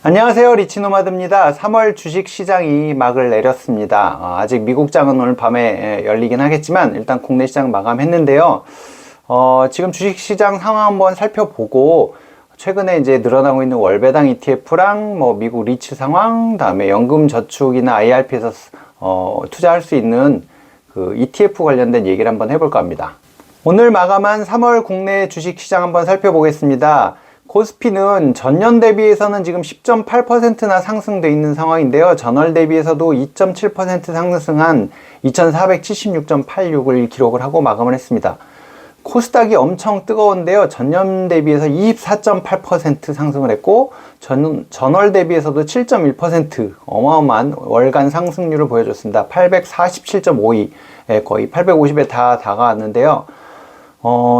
안녕하세요, 리치노마드입니다. 3월 주식시장이 막을 내렸습니다. 아직 미국장은 오늘 밤에 열리긴 하겠지만 일단 국내 시장 마감했는데요. 지금 주식시장 상황 한번 살펴보고 최근에 이제 늘어나고 있는 월배당 ETF랑 미국 리츠 상황, 다음에 연금저축이나 IRP에서 투자할 수 있는 그 ETF 관련된 얘기를 한번 해볼까 합니다. 오늘 마감한 3월 국내 주식시장 한번 살펴보겠습니다. 코스피는 전년 대비해서는 지금 10.8%나 상승돼 있는 상황인데요. 전월 대비해서도 2.7% 상승한 2476.86을 기록을 하고 마감을 했습니다. 코스닥이 엄청 뜨거운데요. 전년 대비해서 24.8% 상승을 했고 전월 대비해서도 7.1% 어마어마한 월간 상승률을 보여줬습니다. 847.52, 거의 850에 다 다가왔는데요.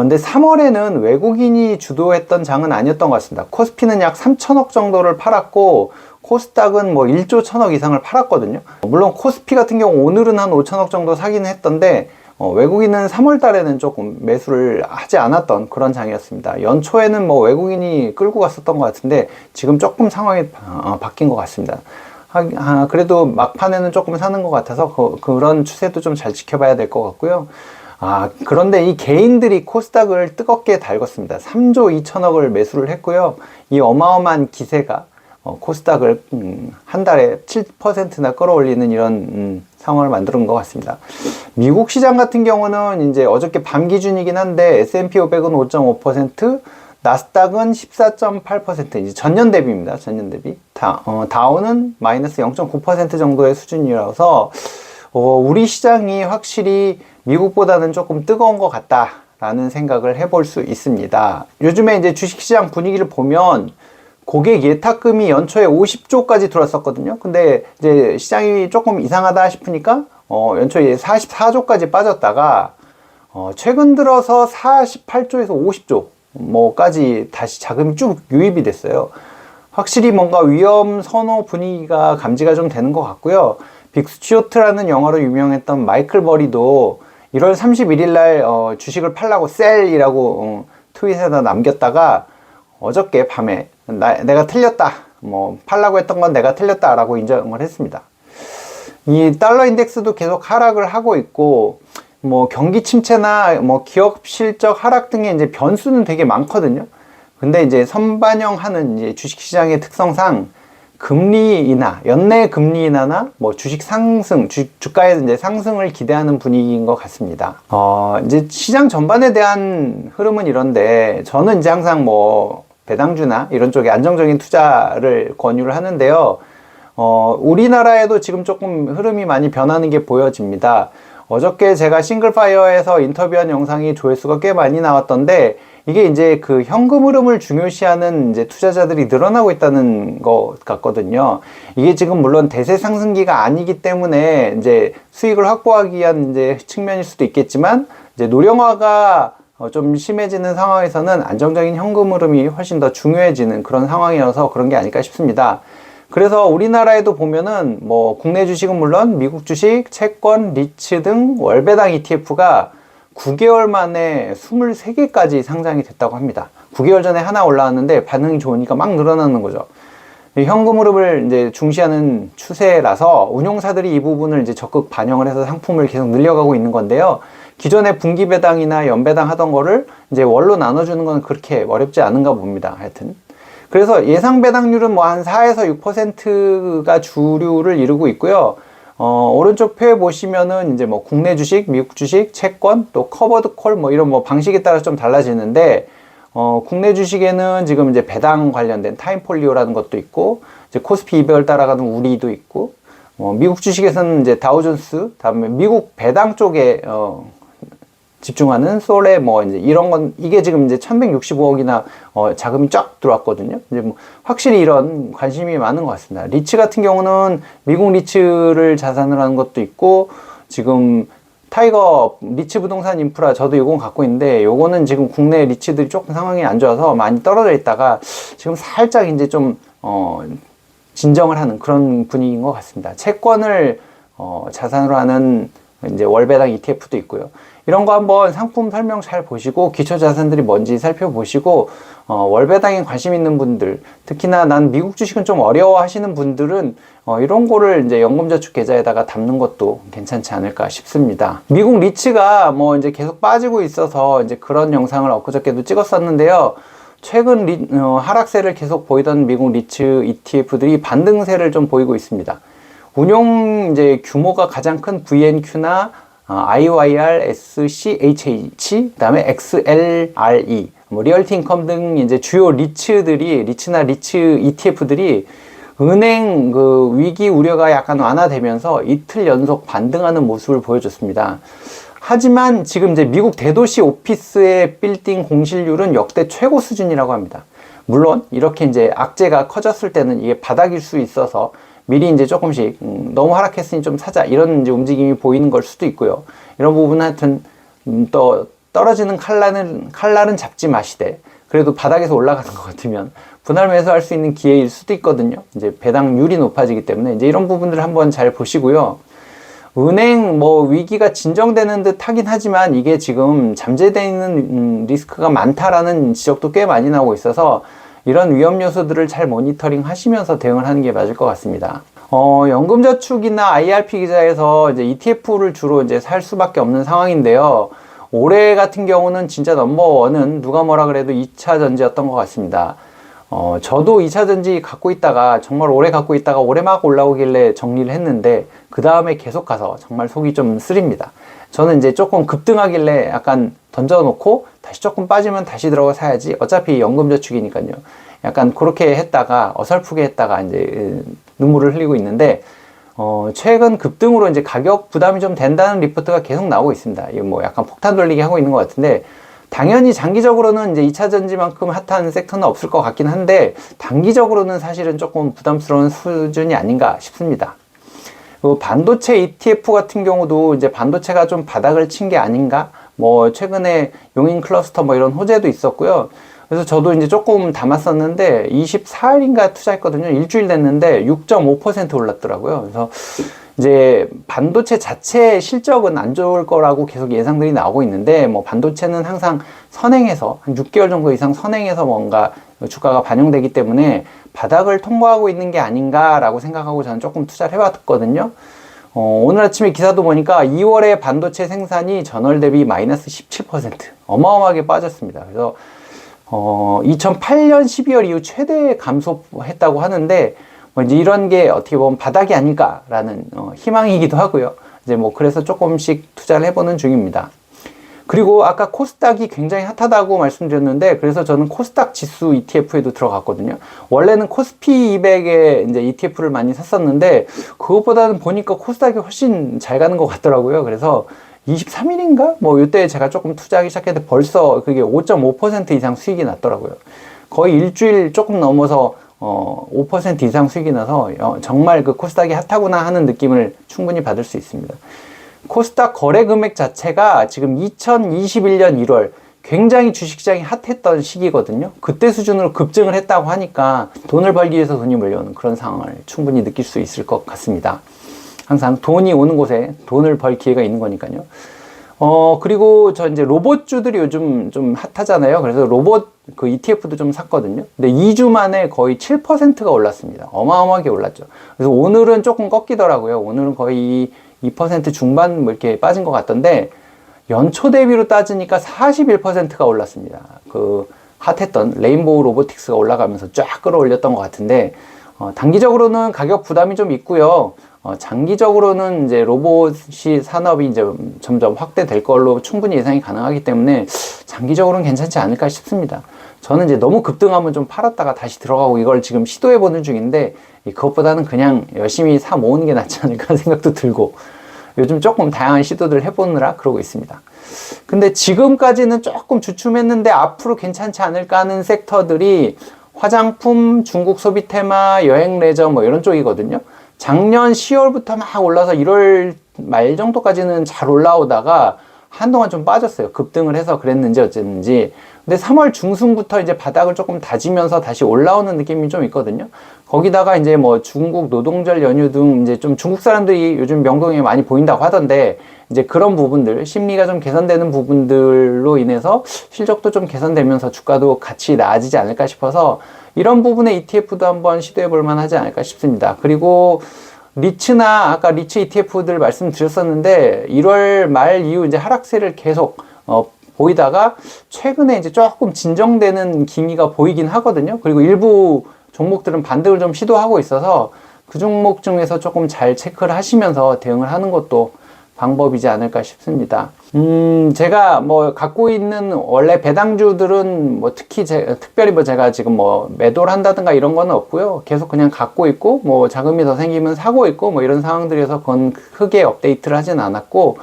근데 3월에는 외국인이 주도했던 장은 아니었던 것 같습니다. 코스피는 약 3천억 정도를 팔았고 코스닥은 1조 1천억 이상을 팔았거든요. 물론 코스피 같은 경우 오늘은 한 5천억 정도 사기는 했던데 외국인은 3월 달에는 조금 매수를 하지 않았던 그런 장이었습니다. 연초에는 외국인이 끌고 갔었던 것 같은데 지금 조금 상황이 바뀐 것 같습니다. 그래도 막판에는 조금 사는 것 같아서 그런 추세도 좀 잘 지켜봐야 될 것 같고요. 그런데 이 개인들이 코스닥을 뜨겁게 달궜습니다. 3조 2천억을 매수를 했고요. 이 어마어마한 기세가 코스닥을 한 달에 7%나 끌어올리는 이런 상황을 만드는 것 같습니다. 미국 시장 같은 경우는 이제 어저께 밤 기준이긴 한데 S&P 500은 5.5%, 나스닥은 14.8%, 이제 전년 대비입니다. 전년 대비. 다우는 마이너스 0.9% 정도의 수준이라서 우리 시장이 확실히 미국보다는 조금 뜨거운 것 같다라는 생각을 해볼 수 있습니다. 요즘에 이제 주식시장 분위기를 보면 고객 예탁금이 연초에 50조까지 들어왔었거든요. 근데 이제 시장이 조금 이상하다 싶으니까 연초에 44조까지 빠졌다가 최근 들어서 48조에서 50조 까지 다시 자금이 쭉 유입이 됐어요. 확실히 뭔가 위험 선호 분위기가 감지가 좀 되는 것 같고요. 빅스튜어트라는 영화로 유명했던 마이클 버리도 1월 31일 날 주식을 팔라고 셀이라고 트윗에다 남겼다가 어저께 밤에 내가 틀렸다, 팔라고 했던 건 내가 틀렸다 라고 인정을 했습니다. 이 달러 인덱스도 계속 하락을 하고 있고 경기 침체나 기업 실적 하락 등의 이제 변수는 되게 많거든요. 근데 이제 선반영하는 이제 주식시장의 특성상 금리 인하, 연내 금리 인하나 주식 상승, 주가의 이제 상승을 기대하는 분위기인 것 같습니다. 이제 시장 전반에 대한 흐름은 이런데 저는 이제 항상 배당주나 이런 쪽에 안정적인 투자를 권유를 하는데요. 우리나라에도 지금 조금 흐름이 많이 변하는 게 보여집니다. 어저께 제가 싱글파이어에서 인터뷰한 영상이 조회수가 꽤 많이 나왔던데 이게 이제 그 현금 흐름을 중요시하는 이제 투자자들이 늘어나고 있다는 것 같거든요. 이게 지금 물론 대세 상승기가 아니기 때문에 이제 수익을 확보하기 위한 이제 측면일 수도 있겠지만 이제 노령화가 좀 심해지는 상황에서는 안정적인 현금 흐름이 훨씬 더 중요해지는 그런 상황이어서 그런 게 아닐까 싶습니다. 그래서 우리나라에도 보면은 국내 주식은 물론 미국 주식, 채권, 리츠 등 월배당 ETF가 9개월 만에 23개까지 상장이 됐다고 합니다. 9개월 전에 하나 올라왔는데 반응이 좋으니까 막 늘어나는 거죠. 현금 흐름을 이제 중시하는 추세라서 운용사들이 이 부분을 이제 적극 반영을 해서 상품을 계속 늘려가고 있는 건데요. 기존에 분기 배당이나 연배당 하던 거를 이제 월로 나눠주는 건 그렇게 어렵지 않은가 봅니다. 하여튼. 그래서 예상 배당률은 한 4에서 6%가 주류를 이루고 있고요. 오른쪽 표에 보시면은 이제 국내 주식, 미국 주식, 채권, 또 커버드 콜 이런 방식에 따라 좀 달라지는데 국내 주식에는 지금 이제 배당 관련된 타임폴리오라는 것도 있고 이제 코스피 200을 따라가는 우리도 있고 미국 주식에서는 이제 다우존스, 다음에 미국 배당 쪽에 집중하는 솔에 이제 이런 건 이게 지금 이제 1165억이나 자금이 쫙 들어왔거든요. 이제 확실히 이런 관심이 많은 것 같습니다. 리츠 같은 경우는 미국 리츠를 자산으로 하는 것도 있고 지금 타이거 리츠 부동산 인프라 저도 요건 갖고 있는데 요거는 지금 국내 리츠들이 조금 상황이 안 좋아서 많이 떨어져 있다가 지금 살짝 이제 좀 진정을 하는 그런 분위기인 것 같습니다. 채권을 자산으로 하는 이제 월배당 ETF도 있고요. 이런 거 한번 상품 설명 잘 보시고 기초 자산들이 뭔지 살펴보시고 월배당에 관심 있는 분들, 특히나 난 미국 주식은 좀 어려워 하시는 분들은 이런 거를 이제 연금저축 계좌에다가 담는 것도 괜찮지 않을까 싶습니다. 미국 리츠가 뭐 이제 계속 빠지고 있어서 이제 그런 영상을 엊그저께도 찍었었는데요. 최근 하락세를 계속 보이던 미국 리츠 ETF들이 반등세를 좀 보이고 있습니다. 운용 이제 규모가 가장 큰 VNQ나 IYR, SCHH, 그 다음에 XLRE, 뭐 리얼티 인컴 등 이제 주요 리츠나 리츠 ETF들이 은행 그 위기 우려가 약간 완화되면서 이틀 연속 반등하는 모습을 보여줬습니다. 하지만 지금 이제 미국 대도시 오피스의 빌딩 공실률은 역대 최고 수준이라고 합니다. 물론 이렇게 이제 악재가 커졌을 때는 이게 바닥일 수 있어서 미리 이제 조금씩 너무 하락했으니 좀 사자 이런 이제 움직임이 보이는 걸 수도 있고요. 이런 부분은 하여튼 또 떨어지는 칼날은 잡지 마시되 그래도 바닥에서 올라가는 것 같으면 분할 매수할 수 있는 기회일 수도 있거든요. 이제 배당률이 높아지기 때문에 이제 이런 부분들을 한번 잘 보시고요. 은행 뭐 위기가 진정되는 듯 하긴 하지만 이게 지금 잠재되어 있는 리스크가 많다라는 지적도 꽤 많이 나오고 있어서 이런 위험 요소들을 잘 모니터링 하시면서 대응을 하는 게 맞을 것 같습니다. 연금저축이나 IRP 계좌에서 이제 ETF를 주로 이제 살 수밖에 없는 상황인데요. 올해 같은 경우는 진짜 넘버원은 누가 뭐라 그래도 2차 전지였던 것 같습니다. 저도 2차 전지 갖고 있다가 정말 오래 갖고 있다가 올해 막 올라오길래 정리를 했는데 그 다음에 계속 가서 정말 속이 좀 쓰립니다. 저는 이제 조금 급등하길래 약간 던져놓고 다시 조금 빠지면 다시 들어가 사야지. 어차피 연금저축이니까요. 약간 그렇게 했다가 어설프게 했다가 이제 눈물을 흘리고 있는데 최근 급등으로 이제 가격 부담이 좀 된다는 리포트가 계속 나오고 있습니다. 이거 뭐 약간 폭탄 돌리기 하고 있는 것 같은데 당연히 장기적으로는 이제 2차 전지만큼 핫한 섹터는 없을 것 같긴 한데 단기적으로는 사실은 조금 부담스러운 수준이 아닌가 싶습니다. 반도체 ETF 같은 경우도 이제 반도체가 좀 바닥을 친 게 아닌가? 뭐 최근에 용인 클러스터 뭐 이런 호재도 있었고요. 그래서 저도 이제 조금 담았었는데 24일인가 투자했거든요. 일주일 됐는데 6.5% 올랐더라고요. 그래서 이제 반도체 자체 실적은 안 좋을 거라고 계속 예상들이 나오고 있는데 뭐 반도체는 항상 선행해서 한 6개월 정도 이상 선행해서 뭔가 주가가 반영되기 때문에 바닥을 통과하고 있는 게 아닌가라고 생각하고 저는 조금 투자를 해봤거든요. 오늘 아침에 기사도 보니까 2월에 반도체 생산이 전월 대비 마이너스 17% 어마어마하게 빠졌습니다. 그래서 2008년 12월 이후 최대 감소했다고 하는데 뭐 이제 이런 게 어떻게 보면 바닥이 아닐까라는 희망이기도 하고요. 이제 뭐 그래서 조금씩 투자를 해보는 중입니다. 그리고 아까 코스닥이 굉장히 핫하다고 말씀드렸는데 그래서 저는 코스닥 지수 ETF에도 들어갔거든요. 원래는 코스피 200에 이제 ETF를 많이 샀었는데 그것보다는 보니까 코스닥이 훨씬 잘 가는 것 같더라고요. 그래서 23일인가? 뭐 이때 제가 조금 투자하기 시작했는데 벌써 그게 5.5% 이상 수익이 났더라고요. 거의 일주일 조금 넘어서 5% 이상 수익이 나서 정말 그 코스닥이 핫하구나 하는 느낌을 충분히 받을 수 있습니다. 코스닥 거래 금액 자체가 지금 2021년 1월 굉장히 주식시장이 핫했던 시기거든요. 그때 수준으로 급증을 했다고 하니까 돈을 벌기 위해서 돈이 몰려오는 그런 상황을 충분히 느낄 수 있을 것 같습니다. 항상 돈이 오는 곳에 돈을 벌 기회가 있는 거니까요. 그리고 저 이제 로봇주들이 요즘 좀 핫하잖아요. 그래서 로봇 그 ETF도 좀 샀거든요. 근데 2주 만에 거의 7%가 올랐습니다. 어마어마하게 올랐죠. 그래서 오늘은 조금 꺾이더라고요. 오늘은 거의 2% 중반 뭐 이렇게 빠진 것 같던데 연초 대비로 따지니까 41%가 올랐습니다. 그 핫했던 레인보우 로보틱스가 올라가면서 쫙 끌어올렸던 것 같은데 단기적으로는 가격 부담이 좀 있고요. 장기적으로는 이제 로봇이 산업이 이제 점점 확대될 걸로 충분히 예상이 가능하기 때문에 장기적으로는 괜찮지 않을까 싶습니다. 저는 이제 너무 급등하면 좀 팔았다가 다시 들어가고 이걸 지금 시도해보는 중인데 그것보다는 그냥 열심히 사 모으는 게 낫지 않을까 생각도 들고 요즘 조금 다양한 시도들을 해보느라 그러고 있습니다. 근데 지금까지는 조금 주춤했는데 앞으로 괜찮지 않을까 하는 섹터들이 화장품, 중국 소비 테마, 여행 레저 뭐 이런 쪽이거든요. 작년 10월부터 막 올라서 1월 말 정도까지는 잘 올라오다가 한동안 좀 빠졌어요. 급등을 해서 그랬는지 어쨌는지. 근데 3월 중순부터 이제 바닥을 조금 다지면서 다시 올라오는 느낌이 좀 있거든요. 거기다가 이제 뭐 중국 노동절 연휴 등 이제 좀 중국 사람들이 요즘 명동에 많이 보인다고 하던데, 이제 그런 부분들, 심리가 좀 개선되는 부분들로 인해서 실적도 좀 개선되면서 주가도 같이 나아지지 않을까 싶어서 이런 부분의 ETF도 한번 시도해 볼 만하지 않을까 싶습니다. 그리고 리츠나 아까 리츠 ETF들 말씀드렸었는데 1월 말 이후 이제 하락세를 계속 보이다가 최근에 이제 조금 진정되는 기미가 보이긴 하거든요. 그리고 일부 종목들은 반등을 좀 시도하고 있어서 그 종목 중에서 조금 잘 체크를 하시면서 대응을 하는 것도 방법이지 않을까 싶습니다. 제가 뭐 갖고 있는 원래 배당주들은 뭐 특별히 뭐 제가 지금 뭐 매도를 한다든가 이런 거는 없고요. 계속 그냥 갖고 있고 뭐 자금이 더 생기면 사고 있고 뭐 이런 상황들이어서 그건 크게 업데이트를 하진 않았고,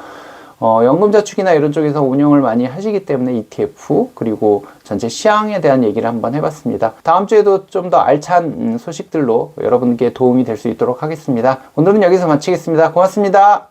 연금저축이나 이런 쪽에서 운영을 많이 하시기 때문에 ETF 그리고 전체 시황에 대한 얘기를 한번 해봤습니다. 다음 주에도 좀 더 알찬 소식들로 여러분께 도움이 될 수 있도록 하겠습니다. 오늘은 여기서 마치겠습니다. 고맙습니다.